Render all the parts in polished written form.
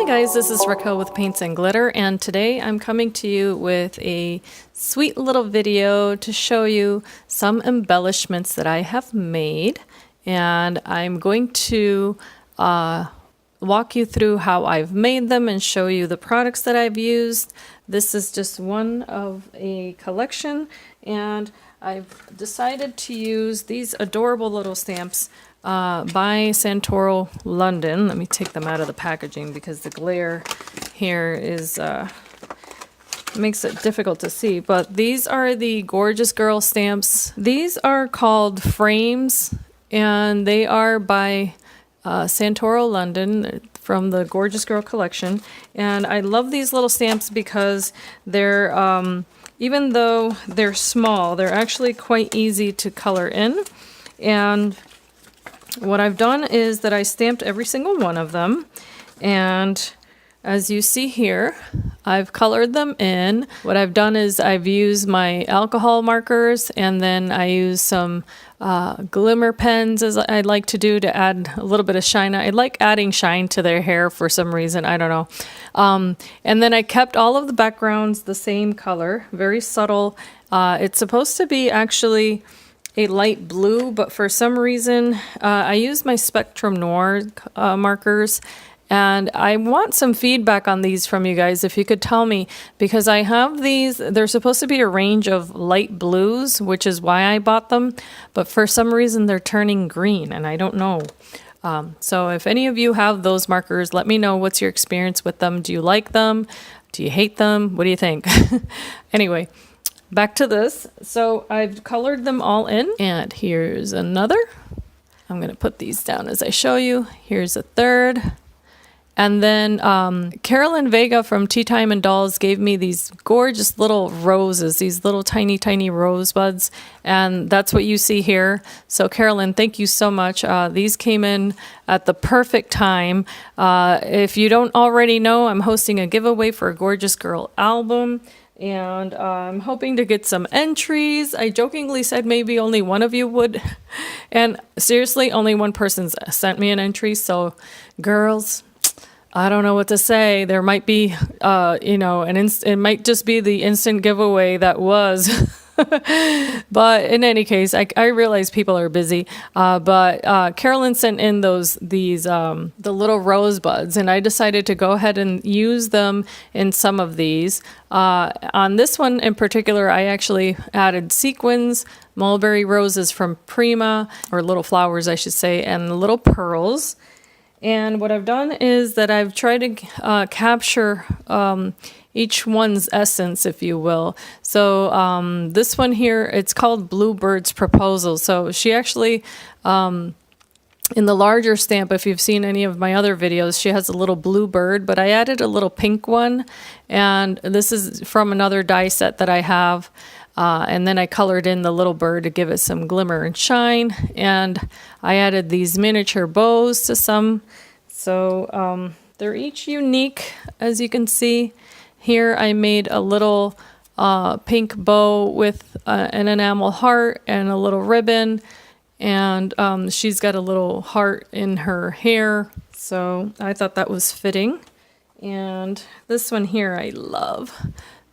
Hi guys, this is Raquel with Paints and Glitter, and today I'm coming to you with a sweet little video to show you some embellishments that I have made, and I'm going to walk you through how I've made them and show you the products that I've used. This is just one of a collection, and I've decided to use these adorable little stamps by Santoro London. Let me take them out of the packaging because the glare here is makes it difficult to see. But these are the Gorguss Girl stamps. These are called frames, and they are by Santoro London from the Gorguss Girl collection. And I love these little stamps because they're even though they're small, they're actually quite easy to color in. And what I've done is that I stamped every single one of them, and as you see here, I've colored them in. What I've done is I've used my alcohol markers, and then I use some glimmer pens, as I like to do, to add a little bit of shine. I like adding shine to their hair for some reason, I don't know. And then I kept all of the backgrounds the same color, very subtle. It's supposed to be actually a light blue, but for some reason I used my Spectrum Noir markers, and I want some feedback on these from you guys, if you could tell me, because I have these, they're supposed to be a range of light blues, which is why I bought them, but for some reason they're turning green, and I don't know. So if any of you have those markers, let me know what's your experience with them. Do you like them? Do you hate them? What do you think? Anyway, back to this. So I've colored them all in, and here's another. I'm going to put these down as I show you. Here's a third. And then Carolyn Vega from Tea Time and Dolls gave me these gorgeous little roses, these little tiny, tiny rosebuds. And that's what you see here. So Carolyn, thank you so much. These came in at the perfect time. If you don't already know, I'm hosting a giveaway for a Gorguss Girl album, and I'm hoping to get some entries. I jokingly said maybe only one of you would. And seriously, only one person's sent me an entry. So girls, I don't know what to say. There might be, it might just be the instant giveaway that was. But in any case, I realize people are busy. But Carolyn sent in the little rosebuds, and I decided to go ahead and use them in some of these. On this one in particular, I actually added sequins, mulberry roses from Prima, or little flowers, I should say, and little pearls. And what I've done is that I've tried to capture each one's essence, if you will. So this one here, it's called Bluebird's Proposal. So she actually, in the larger stamp, if you've seen any of my other videos, she has a little blue bird, but I added a little pink one. And this is from another die set that I have. And then I colored in the little bird to give it some glimmer and shine. And I added these miniature bows to some. So they're each unique, as you can see. Here I made a little pink bow with an enamel heart and a little ribbon. And she's got a little heart in her hair. So I thought that was fitting. And this one here I love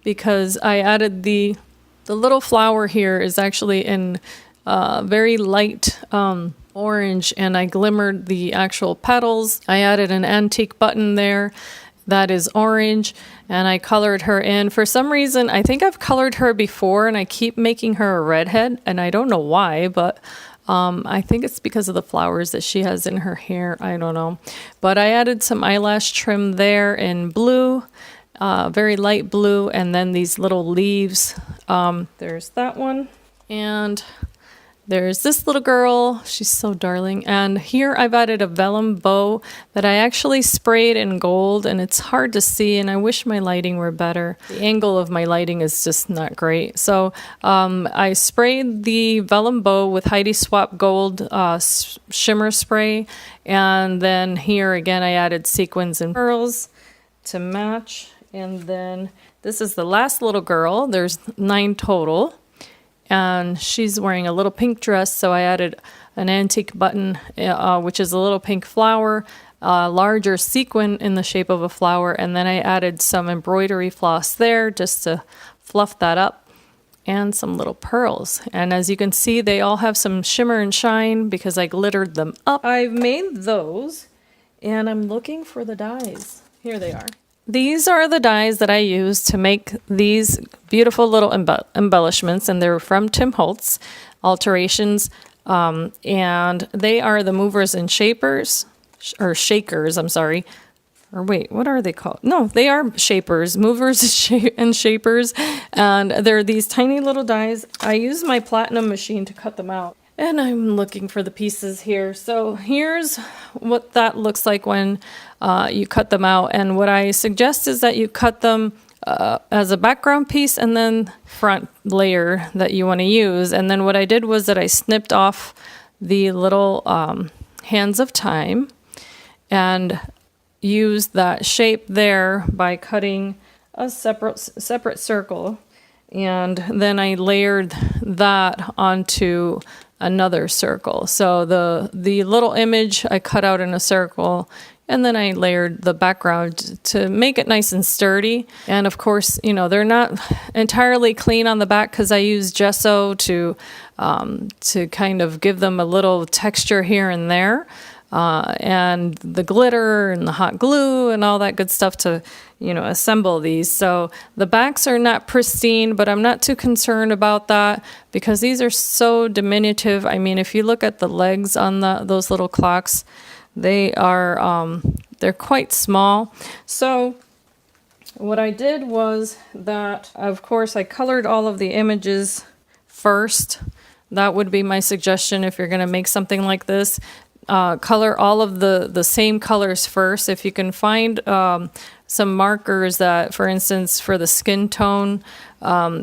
because I added the little flower here is actually in very light orange, and I glimmered the actual petals. I added an antique button there that is orange, and I colored her in. For some reason, I think I've colored her before, and I keep making her a redhead, and I don't know why, but I think it's because of the flowers that she has in her hair. I don't know. But I added some eyelash trim there in blue. Very light blue, and then these little leaves. There's that one, and there's this little girl. She's so darling. And here I've added a vellum bow that I actually sprayed in gold, and it's hard to see, and I wish my lighting were better. The angle of my lighting is just not great. So I sprayed the vellum bow with Heidi Swap Gold shimmer spray, and then here again I added sequins and pearls to match. And then this is the last little girl. There's 9 total. And she's wearing a little pink dress, so I added an antique button, which is a little pink flower, a larger sequin in the shape of a flower, and then I added some embroidery floss there just to fluff that up, and some little pearls. And as you can see, they all have some shimmer and shine because I glittered them up. I've made those, and I'm looking for the dies. Here they are. These are the dies that I use to make these beautiful little embellishments, and they're from Tim Holtz Alterations, and they are the movers and shapers. Or shakers, I'm sorry. Or wait, what are they called? No, they are shapers, movers and shapers. And they're these tiny little dies. I use my platinum machine to cut them out. And I'm looking for the pieces here. So here's what that looks like when you cut them out. And what I suggest is that you cut them as a background piece and then front layer that you want to use. And then what I did was that I snipped off the little hands of time and use that shape there by cutting a separate circle, and then I layered that onto another circle. So the little image I cut out in a circle, and then I layered the background to make it nice and sturdy. And of course, you know, they're not entirely clean on the back because I use gesso to kind of give them a little texture here and there. And the glitter and the hot glue and all that good stuff to, you know, assemble these. So the backs are not pristine, but I'm not too concerned about that because these are so diminutive. I mean, if you look at the legs on those little clocks, they are, they're quite small. So what I did was that, of course, I colored all of the images first. That would be my suggestion if you're going to make something like this. Color all of the same colors first. If you can find some markers that, for instance, for the skin tone,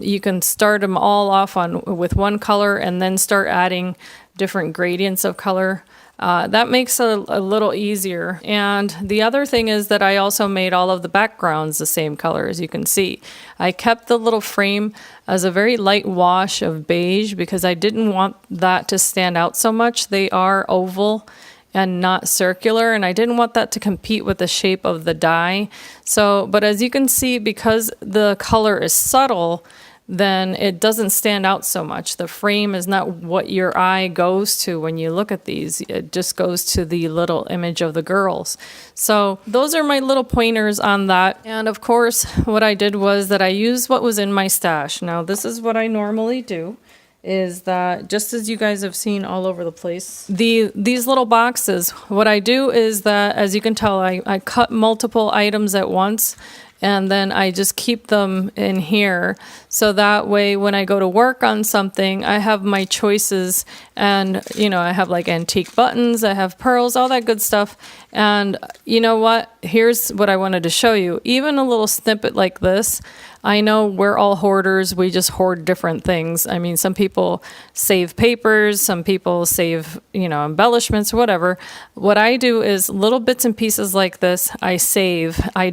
you can start them all off with one color and then start adding different gradients of color. That makes it a little easier. And the other thing is that I also made all of the backgrounds the same color, as you can see. I kept the little frame as a very light wash of beige because I didn't want that to stand out so much. They are oval and not circular, and I didn't want that to compete with the shape of the die. So, but as you can see, because the color is subtle, then it doesn't stand out so much. The frame is not what your eye goes to when you look at these. It just goes to the little image of the girls. So those are my little pointers on that. And of course, what I did was that I used what was in my stash. Now, this is what I normally do, is that just as you guys have seen all over the place, these little boxes, what I do is that, as you can tell, I cut multiple items at once. And then I just keep them in here. So that way, when I go to work on something, I have my choices. And, you know, I have like antique buttons, I have pearls, all that good stuff. And you know what? Here's what I wanted to show you. Even a little snippet like this, I know we're all hoarders. We just hoard different things. I mean, some people save papers, some people save, you know, embellishments, whatever. What I do is little bits and pieces like this, I save. I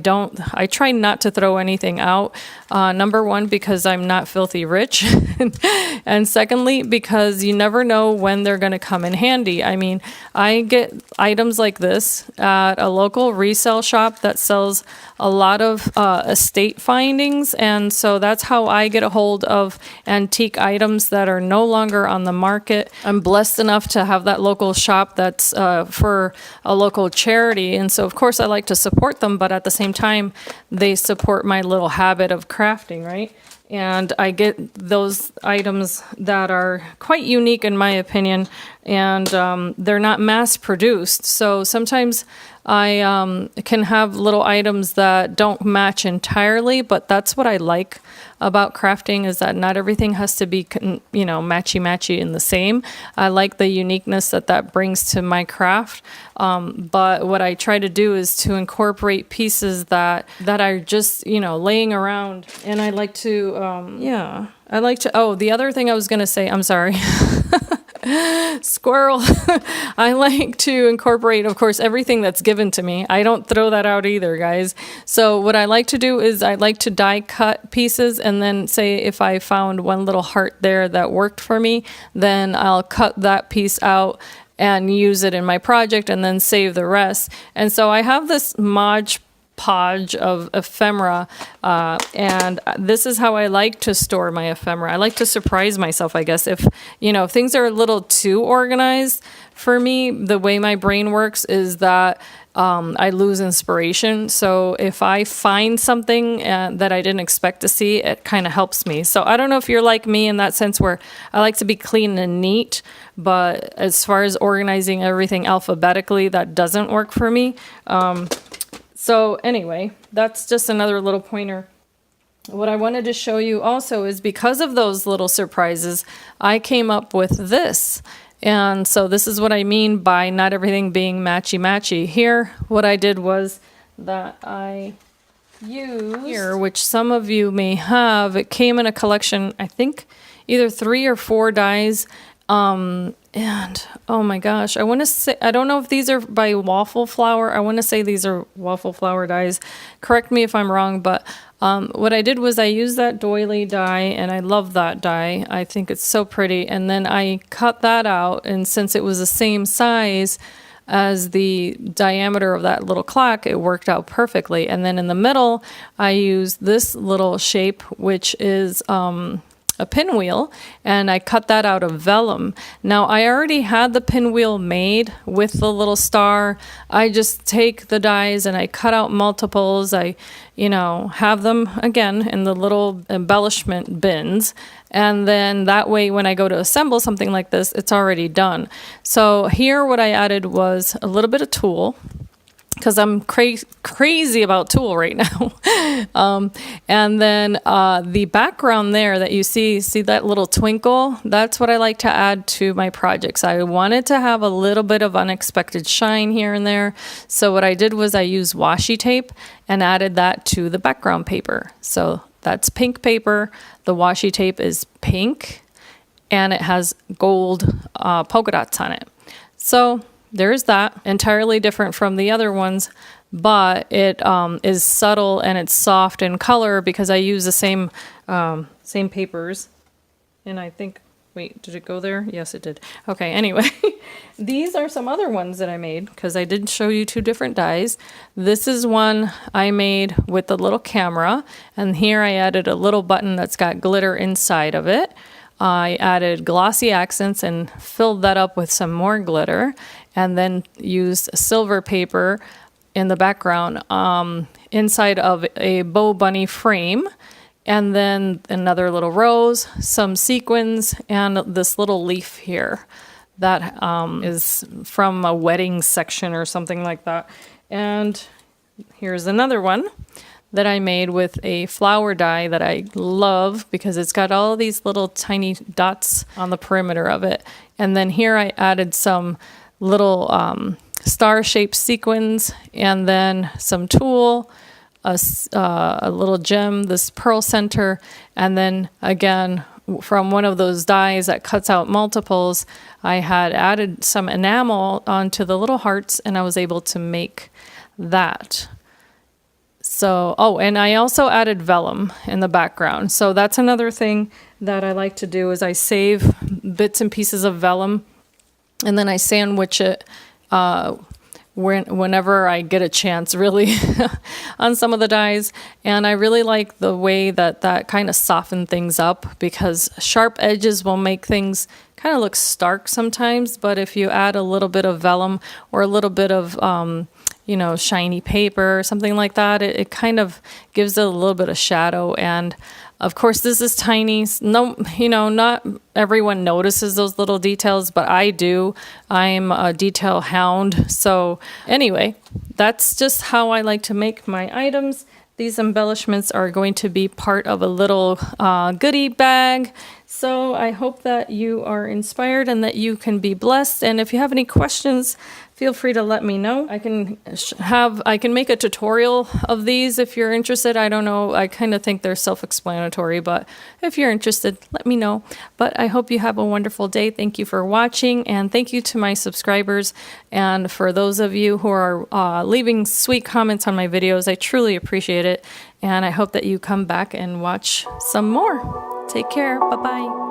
try not to throw anything out. Number one, because I'm not filthy rich. And secondly, because you never know when they're going to come in handy. I mean, I get items like this at a local resale shop that sells a lot of estate findings. And so that's how I get a hold of antique items that are no longer on the market. I'm blessed enough to have that local shop that's for a local charity. And so, of course, I like to support them, but at the same time, they support my little habit of crafting, right? And I get those items that are quite unique in my opinion, and they're not mass produced. So sometimes I can have little items that don't match entirely, but that's what I like about crafting, is that not everything has to be, you know, matchy-matchy and the same. I like the uniqueness that brings to my craft. But what I try to do is to incorporate pieces that are just, you know, laying around. And I like to, oh, the other thing I was going to say, I'm sorry. Squirrel. I like to incorporate, of course, everything that's given to me. I don't throw that out either, guys. So what I like to do is I like to die cut pieces, and then say if I found one little heart there that worked for me, then I'll cut that piece out and use it in my project and then save the rest. And so I have this Mod Podge of ephemera, and this is how I like to store my ephemera. I like to surprise myself, I guess. If things are a little too organized for me, the way my brain works is that I lose inspiration. So if I find something that I didn't expect to see, it kind of helps me. So I don't know if you're like me in that sense, where I like to be clean and neat, but as far as organizing everything alphabetically, that doesn't work for me. So anyway, that's just another little pointer. What I wanted to show you also is, because of those little surprises, I came up with this. And so this is what I mean by not everything being matchy-matchy. Here, what I did was that I used here, which some of you may have, it came in a collection, I think either 3 or 4 dies. And oh my gosh, I want to say, I don't know if these are by Waffle Flower. I want to say these are Waffle Flower dies. Correct me if I'm wrong, but what I did was I used that doily die, and I love that die. I think it's so pretty. And then I cut that out, and since it was the same size as the diameter of that little clock, it worked out perfectly. And then in the middle, I used this little shape, which is a pinwheel, and I cut that out of vellum. Now, I already had the pinwheel made with the little star. I just take the dies and I cut out multiples. I, have them again in the little embellishment bins. And then that way, when I go to assemble something like this, it's already done. So here, what I added was a little bit of tulle, because I'm crazy about tulle right now. And then the background there that you see that little twinkle? That's what I like to add to my projects. I wanted to have a little bit of unexpected shine here and there. So what I did was I used washi tape and added that to the background paper. So that's pink paper. The washi tape is pink, and it has gold polka dots on it. So there's that, entirely different from the other ones, but it is subtle and it's soft in color because I use the same papers. And I think, wait, did it go there? Yes, it did. Okay, anyway, these are some other ones that I made because I did show you 2 different dies. This is one I made with the little camera, and here I added a little button that's got glitter inside of it. I added glossy accents and filled that up with some more glitter, and then used silver paper in the background inside of a bow bunny frame, and then another little rose, some sequins, and this little leaf here that is from a wedding section or something like that. And here's another one that I made with a flower die that I love because it's got all these little tiny dots on the perimeter of it. And then here I added some little star-shaped sequins, and then some tulle, a little gem, this pearl center, and then again, from one of those dies that cuts out multiples, I had added some enamel onto the little hearts, and I was able to make that. So, and I also added vellum in the background. So that's another thing that I like to do is I save bits and pieces of vellum, and then I sandwich it whenever I get a chance, really, on some of the dies. And I really like the way that kind of softened things up, because sharp edges will make things kind of look stark sometimes. But if you add a little bit of vellum or a little bit of shiny paper or something like that, it kind of gives it a little bit of shadow. And of course, this is tiny. No, not everyone notices those little details, but I do. I'm a detail hound. So anyway, that's just how I like to make my items. These embellishments are going to be part of a little goodie bag. So I hope that you are inspired and that you can be blessed. And if you have any questions, feel free to let me know. I can make a tutorial of these if you're interested. I don't know. I kind of think they're self-explanatory, but if you're interested, let me know. But I hope you have a wonderful day. Thank you for watching, and thank you to my subscribers. And for those of you who are leaving sweet comments on my videos, I truly appreciate it. And I hope that you come back and watch some more. Take care. Bye-bye.